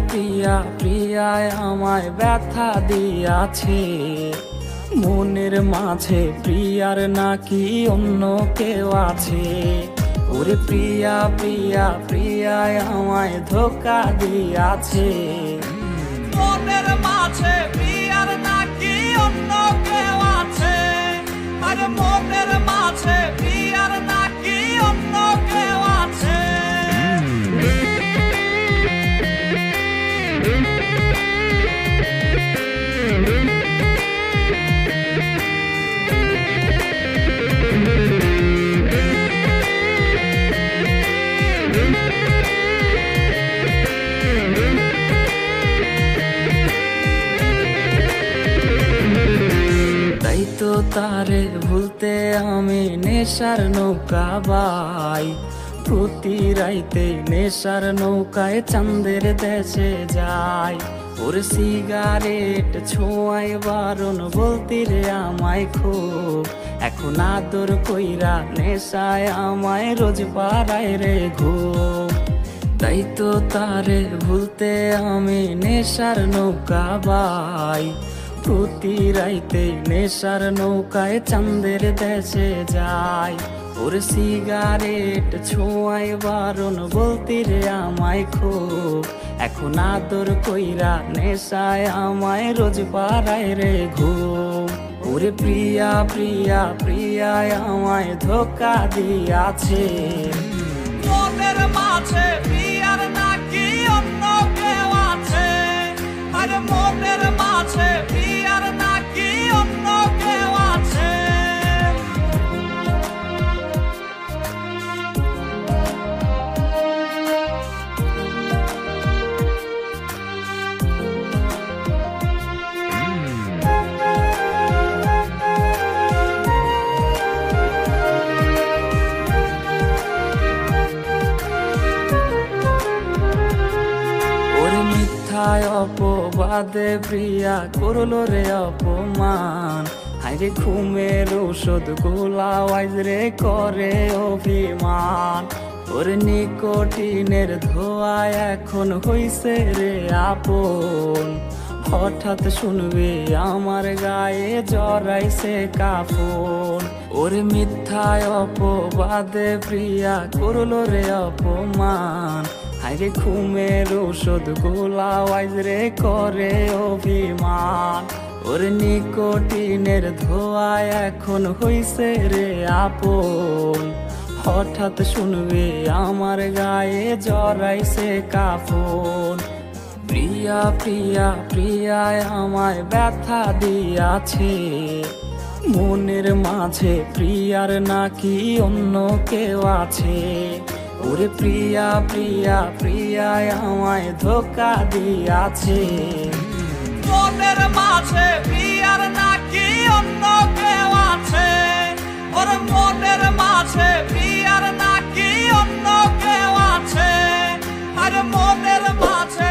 প্রিয়া প্রিয়ায় আমায় ব্যথা দিয়াছে, মনের মাঝে প্রিয়ার নাকি অন্য কেউ আছে। ওরে প্রিয়া প্রিয়া প্রিয়ায় আমায় ধোঁকা দিয়াছে, মনের মাঝে প্রিয়ার নাকি অন্য কেউ আছে। আর মনের মাঝে প্রিয়ার নাকি অন্য কেউ আছে। তাই তো তারে ভুলতে আমি নেশার নৌকা বাই, প্রতি রাইতে নেশার নৌকায় চাঁদের দেশে যাই। ওর সিগারেট ছোঁয়াই বারণ বলতি রে আমায় খুব, এখন আদর কইরা নেশায় আমায় রোজ পাড়ায় রে ঘুম। তাই তো তারে ভুলতে আমি নেশার নৌকা বাই, প্রতি রাইতে নেশার নৌকায় চাঁদের দেশে যাই। ওর সিগারেট ছোঁয়াই বারণ বলতি রে আমায় খুব, এখন আদর কইরা নেশায় আমায় রোজ পাড়ায় রে ঘুম। ওরে প্রিয়া প্রিয়া প্রিয়ায় আমায় ধোঁকা দিয়াছে, মনের মাঝে প্রিয়ার নাকি অন্য কেউ আছে। আর মনের মাঝে প্রিয়ার নাকি অন্য কেউ আছে। অপবাদে প্রিয়া করলো রে অপমান, হাইরে ঘুমের ঔষধ গোলাওয়াইজ রে করে অভিমান। ওর নিকোটিনের ধোয়া এখন হইছে রে আপন, হঠাৎ শুনবে আমার গায়ে জড়াইছে কাফন। ওর মিথ্যায় অপবাদে প্রিয়া করলো রে অপমান, হাইরে ঘুমের ঔষধ গোলাওয়াইজ রে করে অভিমান। ওর নিকোটিনের ধোয়া এখন হইছে রে আপন, হঠাৎ শুনবে আমার গায়ে জড়াইছে কাফন। প্রিয়া প্রিয়া প্রিয়ায় আমায় ব্যথা দিয়াছে, মনের মাঝে প্রিয়ার নাকি অন্য কেউ আছে। ওরে প্রিয়া প্রিয়া প্রিয়ায় আমায় ধোঁকা দিয়াছে, মনের মাঝে প্রিয়ার নাকি অন্য কেউ আছে। ওর মনের মাঝে প্রিয়ার নাকি অন্য কেউ আছে। আর মনের মাঝে